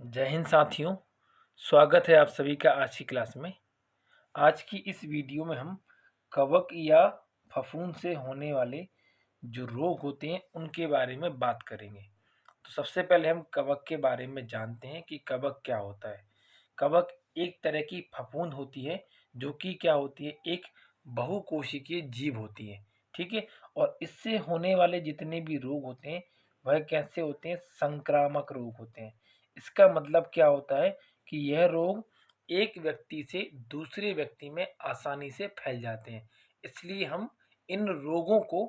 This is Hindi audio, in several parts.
जय हिंद साथियों। स्वागत है आप सभी का आज की क्लास में। आज की इस वीडियो में हम कवक या फफूंद से होने वाले जो रोग होते हैं उनके बारे में बात करेंगे। तो सबसे पहले हम कवक के बारे में जानते हैं कि कवक क्या होता है। कवक एक तरह की फफूंद होती है जो कि क्या होती है, एक बहुकोशिकीय जीव होती है। ठीक है। और इससे होने वाले जितने भी रोग होते हैं वह कैसे होते हैं, संक्रामक रोग होते हैं। इसका मतलब क्या होता है कि यह रोग एक व्यक्ति से दूसरे व्यक्ति में आसानी से फैल जाते हैं। इसलिए हम इन रोगों को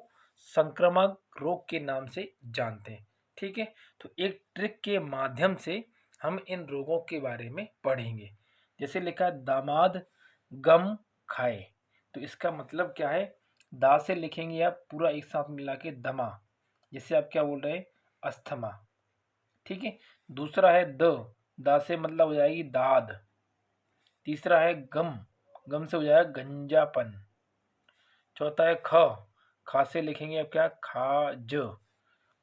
संक्रामक रोग के नाम से जानते हैं। ठीक है। तो एक ट्रिक के माध्यम से हम इन रोगों के बारे में पढ़ेंगे। जैसे लिखा है दामाद गम खाए। तो इसका मतलब क्या है, दा से लिखेंगे आप पूरा एक साथ मिला के दमा, जैसे आप क्या बोल रहे हैं, अस्थमा। ठीक है। दूसरा है दा से मतलब हो जाएगी दाद। तीसरा है गम, गम से हो जाएगा गंजापन। चौथा है खा से लिखेंगे आप क्या, खाज।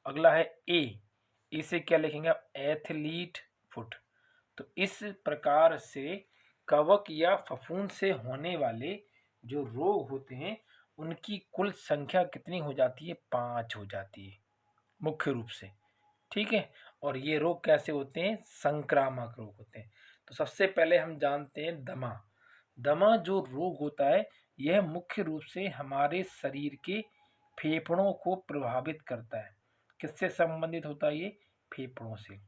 अगला है ए से क्या लिखेंगे आप, एथलीट फुट। तो इस प्रकार से कवक या फफूंद से होने वाले जो रोग होते हैं उनकी कुल संख्या कितनी हो जाती है, 5 हो जाती है मुख्य रूप से। ठीक है। और ये रोग कैसे होते हैं, संक्रामक रोग होते हैं। तो सबसे पहले हम जानते हैं दमा। दमा जो रोग होता है यह मुख्य रूप से हमारे शरीर के फेफड़ों को प्रभावित करता है। किससे संबंधित होता है ये, फेफड़ों से।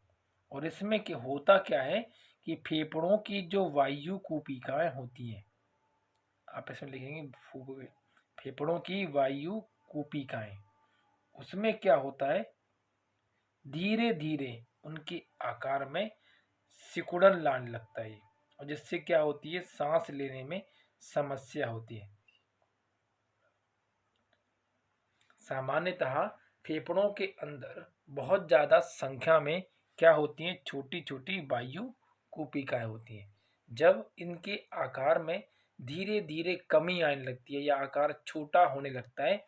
और इसमें क्या होता क्या है कि फेफड़ों की जो वायु कूपिकाएं होती हैं, आप इसमें लिखेंगे फेफड़ों की वायु कूपिकाएं, उसमें क्या होता है, धीरे धीरे उनके आकार में सिकुड़न लाने लगता है। और जिससे क्या होती है, सांस लेने में समस्या होती है। सामान्यतः फेफड़ों के अंदर बहुत ज़्यादा संख्या में क्या होती हैं, छोटी छोटी वायु कूपिकाएं होती हैं। जब इनके आकार में धीरे धीरे कमी आने लगती है या आकार छोटा होने लगता है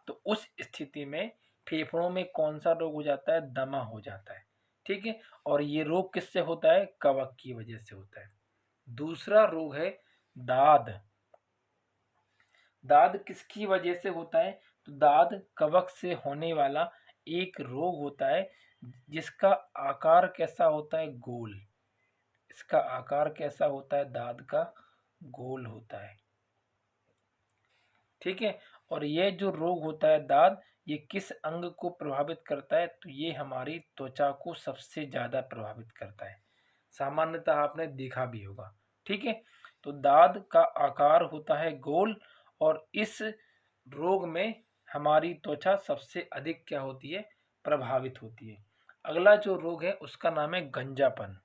तो उस स्थिति में फेफड़ों में कौन सा रोग हो जाता है, दमा हो जाता है। ठीक है। और ये रोग किससे होता है, कवक की वजह से होता है। दूसरा रोग है दाद। दाद किसकी वजह से होता है, तो दाद कवक से होने वाला एक रोग होता है जिसका आकार कैसा होता है, गोल। इसका आकार कैसा होता है, दाद का गोल होता है। ठीक है। और यह जो रोग होता है दाद, ये किस अंग को प्रभावित करता है, तो ये हमारी त्वचा को सबसे ज़्यादा प्रभावित करता है। सामान्यतः आपने देखा भी होगा। ठीक है। तो दाद का आकार होता है गोल और इस रोग में हमारी त्वचा सबसे अधिक क्या होती है, प्रभावित होती है। अगला जो रोग है उसका नाम है गंजापन।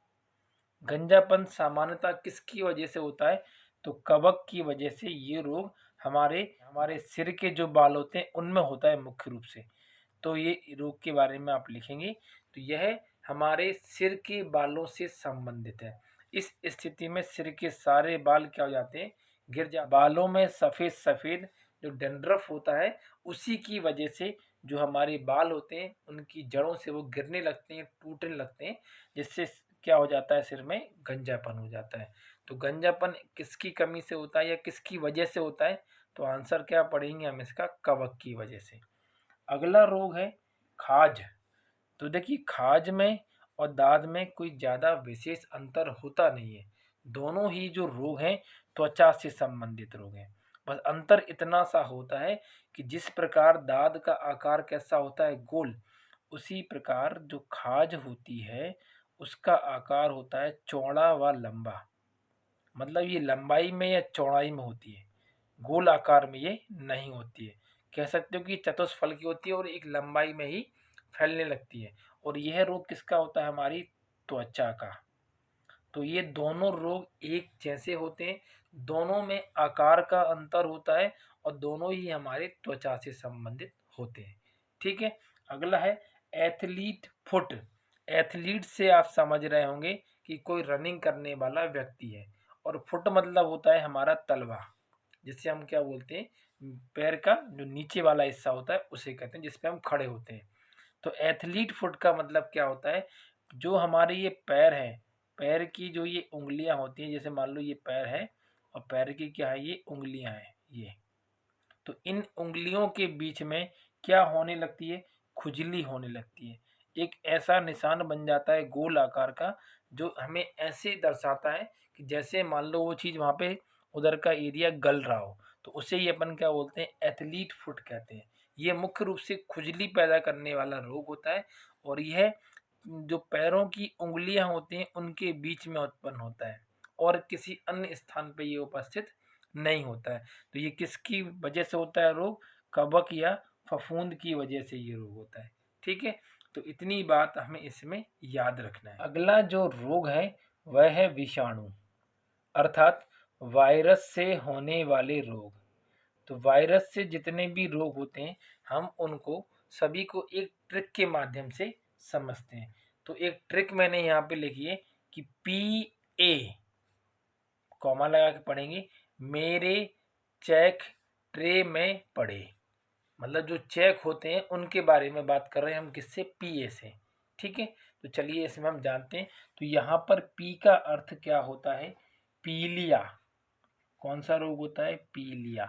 गंजापन सामान्यतः किसकी वजह से होता है, तो कवक की वजह से ये रोग हमारे हमारे सिर के जो बाल होते हैं उनमें होता है मुख्य रूप से। तो ये रोग के बारे में आप लिखेंगे। तो यह हमारे सिर के बालों से संबंधित है। इस स्थिति में सिर के सारे बाल क्या हो जाते हैं, गिर जा बालों में सफ़ेद सफ़ेद जो डैंड्रफ होता है उसी की वजह से जो हमारे बाल होते हैं उनकी जड़ों से वो गिरने लगते हैं, टूटने लगते हैं, जिससे क्या हो जाता है, सिर में गंजापन हो जाता है। तो गंजापन किसकी कमी से होता है या किसकी वजह से होता है, तो आंसर क्या पढ़ेंगे हम इसका, कवक की वजह से। अगला रोग है खाज। तो देखिए खाज में और दाद में कोई ज़्यादा विशेष अंतर होता नहीं है। दोनों ही जो रोग हैं त्वचा से संबंधित रोग हैं। बस अंतर इतना सा होता है कि जिस प्रकार दाद का आकार कैसा होता है, गोल, उसी प्रकार जो खाज होती है उसका आकार होता है चौड़ा व लंबा। मतलब ये लंबाई में या चौड़ाई में होती है, गोल आकार में ये नहीं होती है। कह सकते हो कि चतुष्फल की होती है और एक लंबाई में ही फैलने लगती है। और यह रोग किसका होता है, हमारी त्वचा का। तो ये दोनों रोग एक जैसे होते हैं, दोनों में आकार का अंतर होता है और दोनों ही हमारे त्वचा से संबंधित होते हैं। ठीक है। अगला है एथलीट फुट। एथलीट से आप समझ रहे होंगे कि कोई रनिंग करने वाला व्यक्ति है। और फुट मतलब होता है हमारा तलवा, जिससे हम क्या बोलते हैं, पैर का जो नीचे वाला हिस्सा होता है उसे कहते हैं, जिसपे हम खड़े होते हैं। तो एथलीट फुट का मतलब क्या होता है, जो हमारे ये पैर हैं, पैर की जो ये उँगलियाँ होती हैं, जैसे मान लो ये पैर है और पैर की क्या है, ये उँगलियाँ हैं ये। तो इन उँगलियों के बीच में क्या होने लगती है, खुजली होने लगती है। एक ऐसा निशान बन जाता है गोल आकार का, जो हमें ऐसे दर्शाता है कि जैसे मान लो वो चीज़ वहाँ पे उधर का एरिया गल रहा हो, तो उसे ही अपन क्या बोलते हैं, एथलीट फुट कहते हैं। ये मुख्य रूप से खुजली पैदा करने वाला रोग होता है और यह जो पैरों की उँगलियाँ होती हैं उनके बीच में उत्पन्न होता है और किसी अन्य स्थान पे ये उपस्थित नहीं होता है। तो ये किसकी वजह से होता है रोग, कवक या फफूंद की वजह से ये रोग होता है। ठीक है, तो इतनी बात हमें इसमें याद रखना है। अगला जो रोग है वह है विषाणु, अर्थात वायरस से होने वाले रोग। तो वायरस से जितने भी रोग होते हैं हम उनको सभी को एक ट्रिक के माध्यम से समझते हैं। तो एक ट्रिक मैंने यहाँ पे लिखी है कि PA कॉमा लगा के पढ़ेंगे, मेरे चेक ट्रे में पड़े। मतलब जो चेक होते हैं उनके बारे में बात कर रहे हैं हम, किससे, PA से। ठीक है, तो चलिए इसमें हम जानते हैं। तो यहाँ पर P का अर्थ क्या होता है, पीलिया। कौन सा रोग होता है, पीलिया।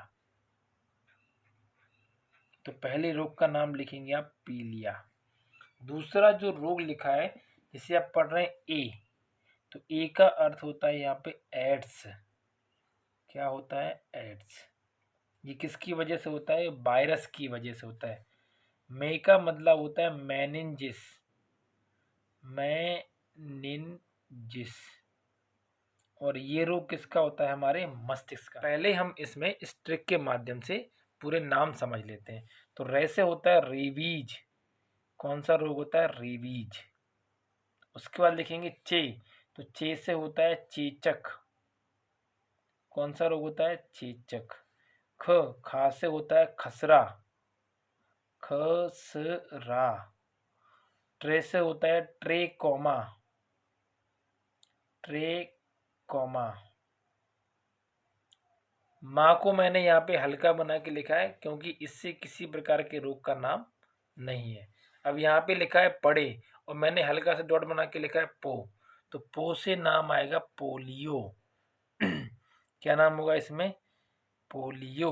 तो पहले रोग का नाम लिखेंगे आप, पीलिया। दूसरा जो रोग लिखा है जिसे आप पढ़ रहे हैं ए, तो ए का अर्थ होता है यहाँ पे एड्स। क्या होता है, एड्स। ये किसकी वजह से होता है, वायरस की वजह से होता है। मे का मतलब होता है मेनिनजिस, मेनिनजिस। और ये रोग किसका होता है, हमारे मस्तिष्क का। पहले हम इसमें इस ट्रिक के माध्यम से पूरे नाम समझ लेते हैं। तो रे से होता है रेबीज। कौन सा रोग होता है, रेबीज। उसके बाद लिखेंगे चे, तो चे से होता है चेचक। कौन सा रोग होता है, चेचक। खा से होता है खसरा, खसरा। ट्रे से होता है ट्रेकोमा, ट्रेकोमा। माँ को मैंने यहाँ पे हल्का बना के लिखा है क्योंकि इससे किसी प्रकार के रोग का नाम नहीं है। अब यहाँ पे लिखा है पड़े और मैंने हल्का से डॉट बना के लिखा है पो, तो पो से नाम आएगा पोलियो। क्या नाम होगा इसमें, पोलियो।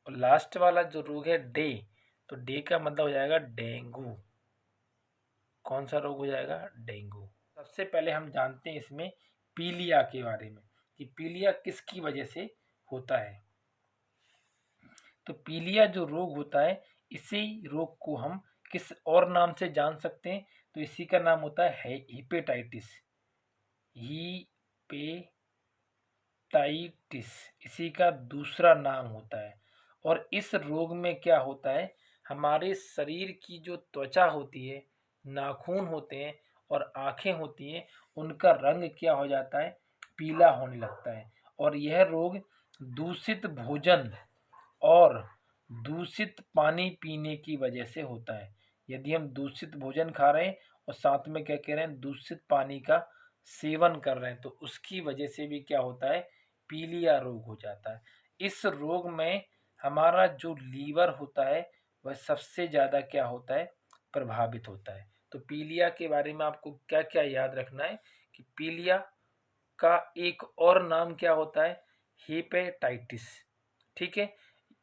और लास्ट वाला जो रोग है डे, तो डे का मतलब हो जाएगा डेंगू। कौन सा रोग हो जाएगा, डेंगू। सबसे पहले हम जानते हैं इसमें पीलिया के बारे में कि पीलिया किसकी वजह से होता है। तो पीलिया जो रोग होता है, इसी रोग को हम किस और नाम से जान सकते हैं, तो इसी का नाम होता है हिपेटाइटिस। हिपेटाइटिस इसी का दूसरा नाम होता है। और इस रोग में क्या होता है, हमारे शरीर की जो त्वचा होती है, नाखून होते हैं और आँखें होती हैं, उनका रंग क्या हो जाता है, पीला होने लगता है। और यह रोग दूषित भोजन और दूषित पानी पीने की वजह से होता है। यदि हम दूषित भोजन खा रहे हैं और साथ में क्या कह रहे हैं, दूषित पानी का सेवन कर रहे हैं, तो उसकी वजह से भी क्या होता है, पीलिया रोग हो जाता है। इस रोग में हमारा जो लीवर होता है वह सबसे ज़्यादा क्या होता है, प्रभावित होता है। तो पीलिया के बारे में आपको क्या क्या याद रखना है कि पीलिया का एक और नाम क्या होता है, हेपेटाइटिस। ठीक है,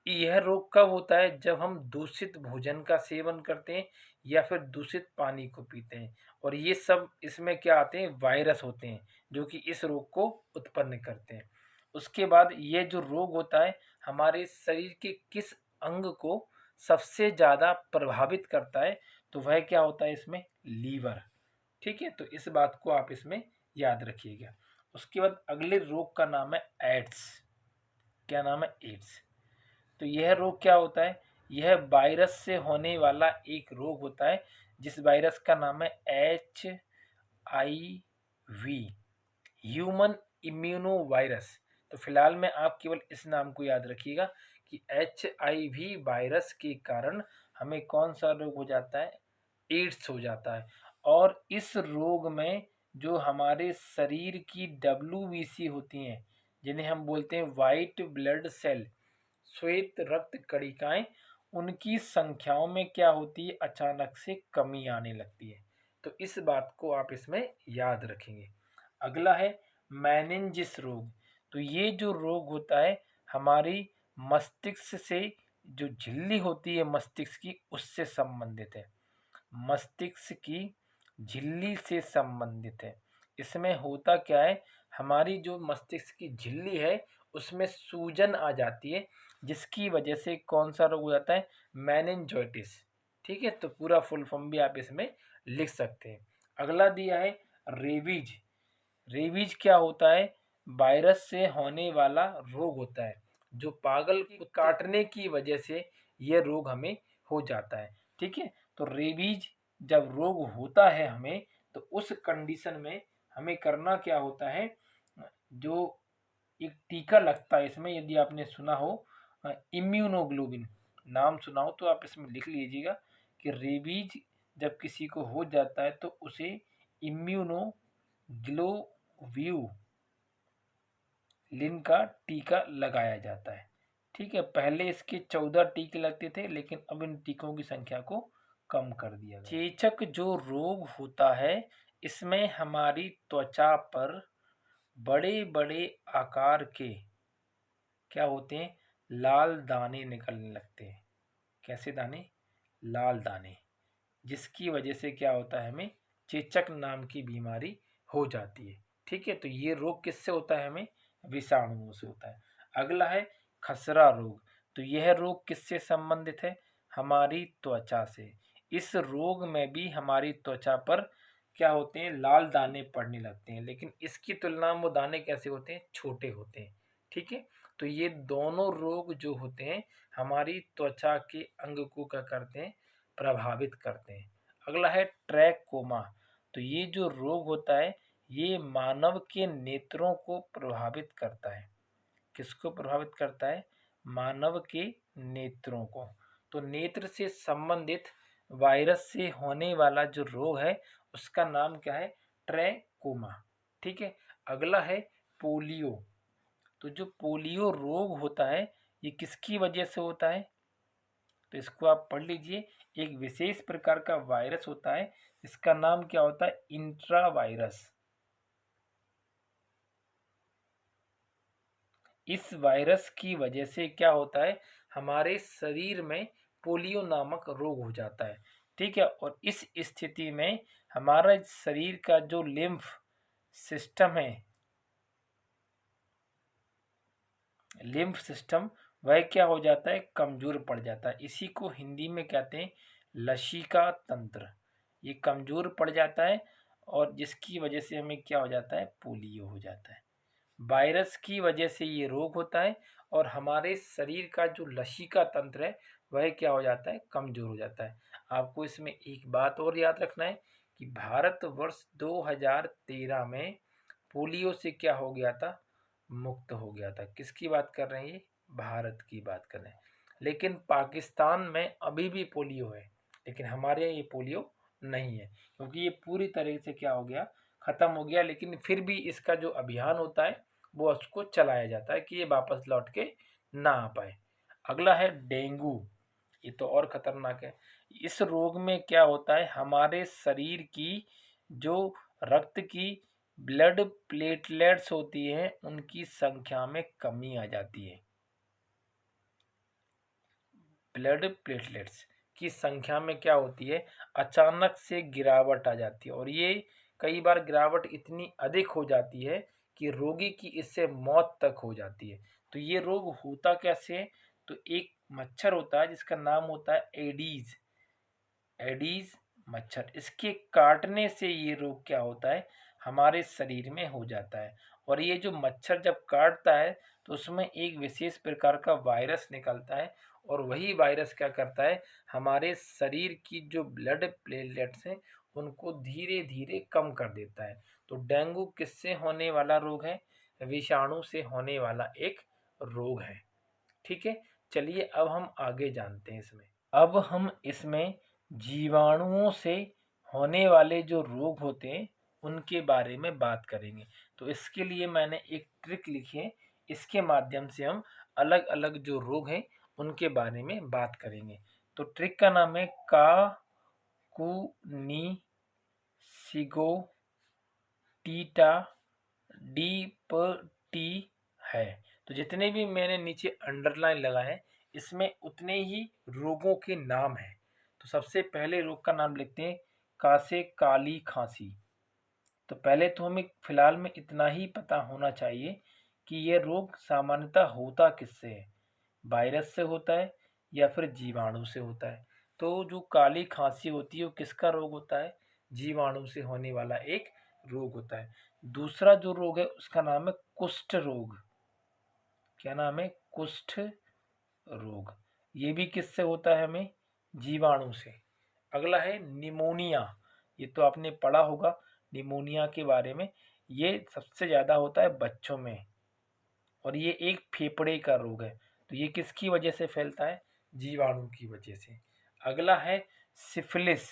यह रोग कब होता है, जब हम दूषित भोजन का सेवन करते हैं या फिर दूषित पानी को पीते हैं। और ये सब इसमें क्या आते हैं, वायरस होते हैं जो कि इस रोग को उत्पन्न करते हैं। उसके बाद ये जो रोग होता है हमारे शरीर के किस अंग को सबसे ज़्यादा प्रभावित करता है, तो वह क्या होता है इसमें, लीवर। ठीक है, तो इस बात को आप इसमें याद रखिएगा। उसके बाद अगले रोग का नाम है एड्स। क्या नाम है, एड्स। तो यह रोग क्या होता है, यह वायरस से होने वाला एक रोग होता है जिस वायरस का नाम है HIV, ह्यूमन इम्यूनो वायरस। तो फिलहाल में आप केवल इस नाम को याद रखिएगा कि HIV वायरस के कारण हमें कौन सा रोग हो जाता है, एड्स हो जाता है। और इस रोग में जो हमारे शरीर की WBC होती हैं, जिन्हें हम बोलते हैं वाइट ब्लड सेल, श्वेत रक्त कणिकाएं, उनकी संख्याओं में क्या होती है, अचानक से कमी आने लगती है। तो इस बात को आप इसमें याद रखेंगे। अगला है मेनिंजिस रोग। तो ये जो रोग होता है हमारी मस्तिष्क से, जो झिल्ली होती है मस्तिष्क की, उससे संबंधित है। मस्तिष्क की झिल्ली से संबंधित है। इसमें होता क्या है, हमारी जो मस्तिष्क की झिल्ली है उसमें सूजन आ जाती है, जिसकी वजह से कौन सा रोग हो जाता है, मेनिंजाइटिस। ठीक है, तो पूरा फुल फॉर्म भी आप इसमें लिख सकते हैं। अगला दिया है रेबीज। रेबीज क्या होता है, वायरस से होने वाला रोग होता है, जो पागल को काटने की वजह से ये रोग हमें हो जाता है। ठीक है, तो रेबीज जब रोग होता है हमें, तो उस कंडीशन में हमें करना क्या होता है, जो एक टीका लगता है इसमें, यदि आपने सुना हो इम्यूनोग्लोबिन, नाम सुना हो तो आप इसमें लिख लीजिएगा कि रेबीज जब किसी को हो जाता है तो उसे इम्यूनोग्लोब्यूलिन का टीका लगाया जाता है। ठीक है, पहले इसके 14 टीके लगते थे, लेकिन अब इन टीकों की संख्या को कम कर दिया गया। चेचक जो रोग होता है, इसमें हमारी त्वचा पर बड़े बड़े आकार के क्या होते हैं, लाल दाने निकलने लगते हैं। कैसे दाने, लाल दाने, जिसकी वजह से क्या होता है, हमें चेचक नाम की बीमारी हो जाती है। ठीक है, तो ये रोग किससे होता है, हमें विषाणुओं से होता है। अगला है खसरा रोग। तो यह रोग किससे संबंधित है, हमारी त्वचा से। इस रोग में भी हमारी त्वचा पर क्या होते हैं, लाल दाने पड़ने लगते हैं, लेकिन इसकी तुलना में वो दाने कैसे होते हैं, छोटे होते हैं। ठीक है, तो ये दोनों रोग जो होते हैं हमारी त्वचा के अंग को क्या करते हैं, प्रभावित करते हैं। अगला है ट्रैकोमा। तो ये जो रोग होता है ये मानव के नेत्रों को प्रभावित करता है। किसको प्रभावित करता है, मानव के नेत्रों को। तो नेत्र से संबंधित वायरस से होने वाला जो रोग है उसका नाम क्या है, ट्रैकोमा। ठीक है, अगला है पोलियो। तो जो पोलियो रोग होता है ये किसकी वजह से होता है, तो इसको आप पढ़ लीजिए। एक विशेष प्रकार का वायरस होता है, इसका नाम क्या होता है, इंट्रा वायरस। इस वायरस की वजह से क्या होता है, हमारे शरीर में पोलियो नामक रोग हो जाता है। ठीक है, और इस स्थिति में हमारा शरीर का जो लिम्फ सिस्टम है, लिम्फ सिस्टम, वह क्या हो जाता है, कमजोर पड़ जाता है। इसी को हिंदी में कहते हैं लसिका तंत्र। ये कमजोर पड़ जाता है और जिसकी वजह से हमें क्या हो जाता है, पोलियो हो जाता है। वायरस की वजह से ये रोग होता है और हमारे शरीर का जो लसिका तंत्र है वह क्या हो जाता है, कमजोर हो जाता है। आपको इसमें एक बात और याद रखना है कि भारत वर्ष 2013 में पोलियो से क्या हो गया था, मुक्त हो गया था। किसकी बात कर रहे हैं, ये भारत की बात कर रहे हैं। लेकिन पाकिस्तान में अभी भी पोलियो है, लेकिन हमारे यहाँ ये पोलियो नहीं है, क्योंकि ये पूरी तरह से क्या हो गया, खत्म हो गया। लेकिन फिर भी इसका जो अभियान होता है वो उसको चलाया जाता है कि ये वापस लौट के ना आ पाए। अगला है डेंगू। ये तो और खतरनाक है। इस रोग में क्या होता है, हमारे शरीर की जो रक्त की ब्लड प्लेटलेट्स होती हैं उनकी संख्या में कमी आ जाती है। ब्लड प्लेटलेट्स की संख्या में क्या होती है, अचानक से गिरावट आ जाती है, और ये कई बार गिरावट इतनी अधिक हो जाती है कि रोगी की इससे मौत तक हो जाती है। तो ये रोग होता कैसे है, तो एक मच्छर होता है जिसका नाम होता है एडीज। एडीज मच्छर, इसके काटने से ये रोग क्या होता है, हमारे शरीर में हो जाता है। और ये जो मच्छर जब काटता है तो उसमें एक विशेष प्रकार का वायरस निकलता है, और वही वायरस क्या करता है, हमारे शरीर की जो ब्लड प्लेटलेट्स हैं उनको धीरे धीरे कम कर देता है। तो डेंगू किससे होने वाला रोग है, विषाणु से होने वाला एक रोग है। ठीक है, चलिए अब हम आगे जानते हैं इसमें। अब हम इसमें जीवाणुओं से होने वाले जो रोग होते हैं उनके बारे में बात करेंगे। तो इसके लिए मैंने एक ट्रिक लिखी है, इसके माध्यम से हम अलग अलग जो रोग हैं उनके बारे में बात करेंगे। तो ट्रिक का नाम है का कु नी सिगोटीटा डीप्टी है। तो जितने भी मैंने नीचे अंडरलाइन लगाए हैं इसमें उतने ही रोगों के नाम हैं। तो सबसे पहले रोग का नाम लिखते हैं कासे काली खांसी। तो पहले तो हमें फिलहाल में इतना ही पता होना चाहिए कि यह रोग सामान्यतः होता किससे है, वायरस से होता है या फिर जीवाणु से होता है। तो जो काली खांसी होती है वो किसका रोग होता है, जीवाणु से होने वाला एक रोग होता है। दूसरा जो रोग है उसका नाम है कुष्ठ रोग। क्या नाम है, कुष्ठ रोग। ये भी किससे होता है, हमें जीवाणु से। अगला है निमोनिया। ये तो आपने पढ़ा होगा निमोनिया के बारे में। ये सबसे ज़्यादा होता है बच्चों में और ये एक फेफड़े का रोग है। तो ये किसकी वजह से फैलता है, जीवाणु की वजह से। अगला है सिफिलिस।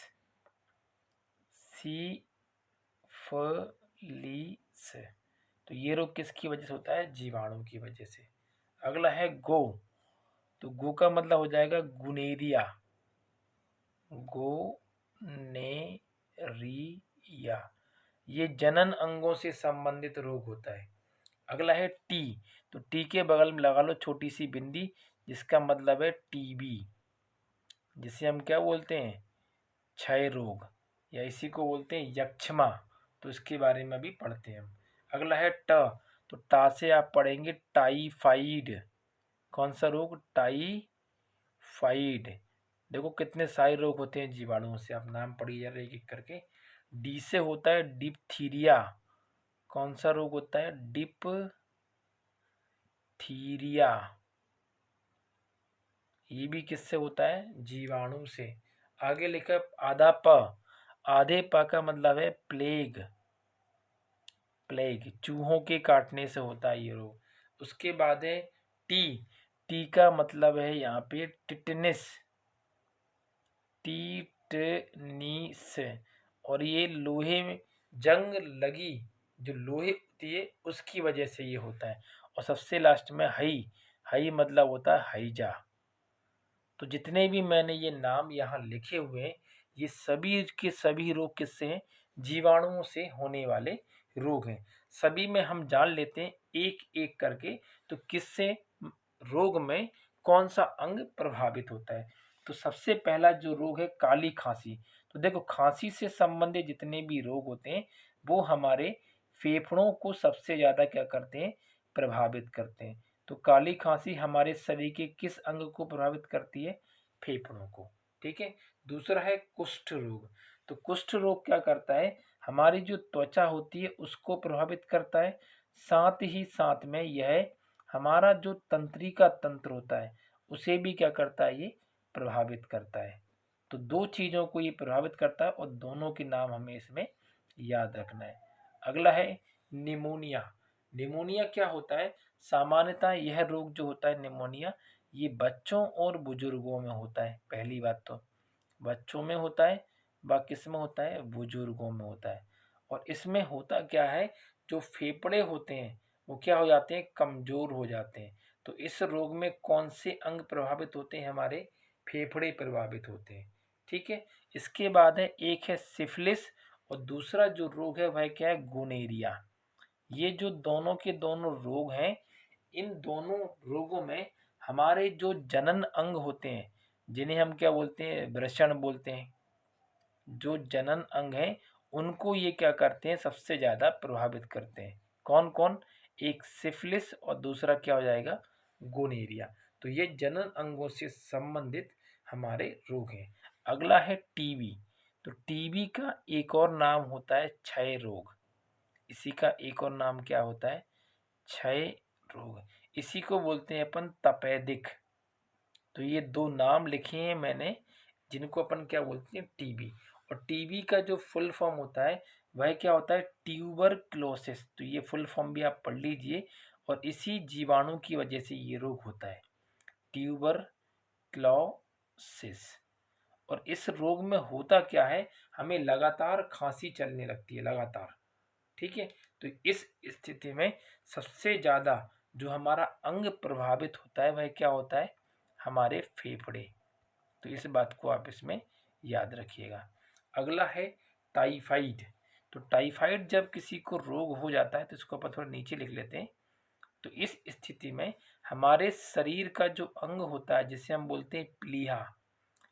सिफिलिस, तो ये रोग किसकी वजह से होता है, जीवाणु की वजह से। अगला है गो। तो गो का मतलब हो जाएगा गुनेरिया। गोनेरिया, ये जनन अंगों से संबंधित रोग होता है। अगला है टी। तो टी के बगल में लगा लो छोटी सी बिंदी, जिसका मतलब है टीबी, जिसे हम क्या बोलते हैं, क्षय रोग, या इसी को बोलते हैं यक्ष्मा। तो इसके बारे में भी पढ़ते हैं हम। अगला है ट। तो टा से आप पढ़ेंगे टाइफाइड। कौन सा रोग, टाइफाइड। देखो कितने सारे रोग होते हैं जीवाणुओं से, आप नाम पढ़िए जरा एक एक करके। डी से होता है डिप्थीरिया। कौन सा रोग होता है, डिप्थीरिया। ये भी किससे होता है, जीवाणु से। आगे लिखा है आधा प। आधे प का मतलब है प्लेग। प्लेग, चूहों के काटने से होता है ये रोग। उसके बाद है टी। टी का मतलब है यहाँ पे टिटनिस। टीटनीस, और ये लोहे में जंग लगी, जो लोहे होती है उसकी वजह से ये होता है। और सबसे लास्ट में हई। हई मतलब होता है हैजा। तो जितने भी मैंने ये नाम यहाँ लिखे हुए हैं ये सभी के सभी रोग किससे हैं, जीवाणुओं से होने वाले रोग हैं। सभी में हम जान लेते हैं एक एक करके, तो किससे रोग में कौन सा अंग प्रभावित होता है। तो सबसे पहला जो रोग है काली खांसी। तो देखो खांसी से संबंधित जितने भी रोग होते हैं वो हमारे फेफड़ों को सबसे ज़्यादा क्या करते हैं, प्रभावित करते हैं। तो काली खांसी हमारे शरीर के किस अंग को प्रभावित करती है, फेफड़ों को। ठीक है। दूसरा है कुष्ठ रोग। तो कुष्ठ रोग क्या करता है, हमारी जो त्वचा होती है उसको प्रभावित करता है। साथ ही साथ में यह हमारा जो तंत्रिका तंत्र होता है उसे भी क्या करता है, ये प्रभावित करता है। तो दो चीज़ों को ये प्रभावित करता है और दोनों के नाम हमें इसमें याद रखना है। अगला है निमोनिया। निमोनिया क्या होता है, सामान्यतः यह रोग जो होता है निमोनिया, ये बच्चों और बुजुर्गों में होता है। पहली बात तो बच्चों में होता है, व किस में होता है, बुजुर्गों में होता है। और इसमें होता क्या है, जो फेफड़े होते हैं वो क्या हो जाते हैं, कमजोर हो जाते हैं। तो इस रोग में कौन से अंग प्रभावित होते हैं, हमारे फेफड़े प्रभावित होते हैं। ठीक है। इसके बाद है एक है सिफिलिस और दूसरा जो रोग है वह क्या है, गोनेरिया। ये जो दोनों के दोनों रोग हैं, इन दोनों रोगों में हमारे जो जनन अंग होते हैं, जिन्हें हम क्या बोलते हैं, वृषण बोलते हैं, जो जनन अंग हैं उनको ये क्या करते हैं, सबसे ज़्यादा प्रभावित करते हैं। कौन कौन, एक सिफिलिस और दूसरा क्या हो जाएगा, गोनेरिया। तो ये जनन अंगों से संबंधित हमारे रोग हैं। अगला है टीबी। तो टीबी का एक और नाम होता है क्षय रोग। इसी का एक और नाम क्या होता है, क्षय रोग। इसी को बोलते हैं अपन तपेदिक। तो ये दो नाम लिखे हैं मैंने जिनको अपन क्या बोलते हैं, टीबी। और टीबी का जो फुल फॉर्म होता है वह क्या होता है, ट्यूबरक्लोसिस। तो ये फुल फॉर्म भी आप पढ़ लीजिए। और इसी जीवाणु की वजह से ये रोग होता है, ट्यूबरक्लोसिस। और इस रोग में होता क्या है, हमें लगातार खांसी चलने लगती है, लगातार। ठीक है। तो इस स्थिति में सबसे ज़्यादा जो हमारा अंग प्रभावित होता है वह क्या होता है, हमारे फेफड़े। तो इस बात को आप इसमें याद रखिएगा। अगला है टाइफाइड। तो टाइफाइड जब किसी को रोग हो जाता है तो इसको अपन थोड़ा नीचे लिख लेते हैं। तो इस स्थिति में हमारे शरीर का जो अंग होता है जिसे हम बोलते हैं प्लीहा,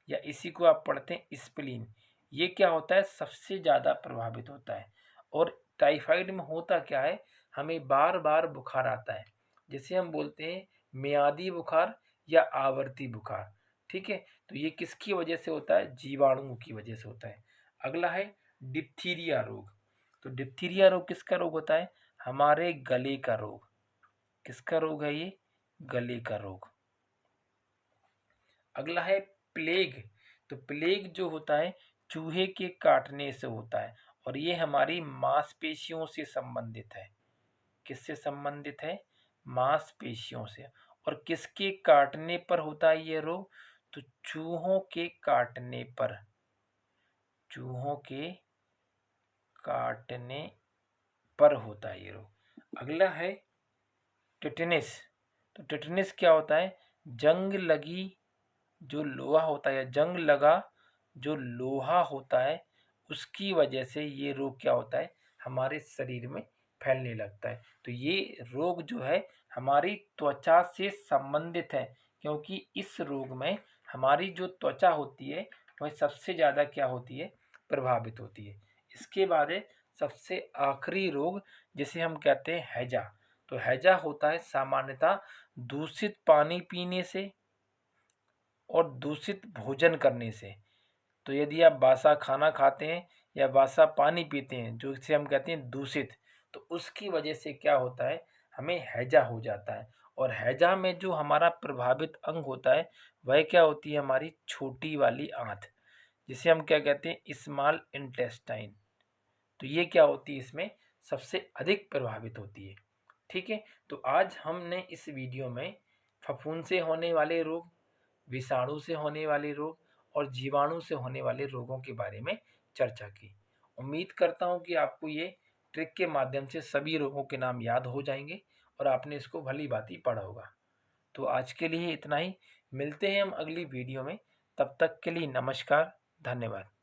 या इसी को आप पढ़ते हैं स्प्लीन, ये क्या होता है, सबसे ज़्यादा प्रभावित होता है। और टाइफाइड में होता क्या है, हमें बार बार बुखार आता है, जिसे हम बोलते हैं मियादी बुखार या आवर्ती बुखार। ठीक है, तो ये किसकी वजह से होता है, जीवाणुओं की वजह से होता है। अगला है डिप्थीरिया रोग। तो डिप्थीरिया रोग किसका रोग होता है, हमारे गले का रोग। किसका रोग है ये, गले का रोग। अगला है प्लेग। तो प्लेग जो होता है चूहे के काटने से होता है, और ये हमारी मांसपेशियों से संबंधित है। किससे संबंधित है, मांसपेशियों से। और किसके काटने पर होता है ये रोग, तो चूहों के काटने पर, चूहों के काटने पर होता है ये रोग। अगला है टिटनिस। तो टिटनिस क्या होता है, जंग लगी जो लोहा होता है, या जंग लगा जो लोहा होता है, उसकी वजह से ये रोग क्या होता है, हमारे शरीर में फैलने लगता है। तो ये रोग जो है हमारी त्वचा से संबंधित है, क्योंकि इस रोग में हमारी जो त्वचा होती है वह सबसे ज़्यादा क्या होती है, प्रभावित होती है। इसके बाद है सबसे आखिरी रोग, जिसे हम कहते हैं हैजा। तो हैजा होता है सामान्यतः दूषित पानी पीने से और दूषित भोजन करने से। तो यदि आप बासा खाना खाते हैं या बासा पानी पीते हैं जो इसे हम कहते हैं दूषित, तो उसकी वजह से क्या होता है, हमें हैजा हो जाता है। और हैजा में जो हमारा प्रभावित अंग होता है वह क्या होती है, हमारी छोटी वाली आंत, जिसे हम क्या कहते हैं, स्मॉल इंटेस्टाइन। तो ये क्या होती है, इसमें सबसे अधिक प्रभावित होती है। ठीक है, तो आज हमने इस वीडियो में फफूंद से होने वाले रोग, विषाणु से होने वाले रोग और जीवाणु से होने वाले रोगों के बारे में चर्चा की। उम्मीद करता हूँ कि आपको ये ट्रिक के माध्यम से सभी रोगों के नाम याद हो जाएंगे और आपने इसको भली भांति पढ़ा होगा। तो आज के लिए इतना ही, मिलते हैं हम अगली वीडियो में। तब तक के लिए नमस्कार, धन्यवाद।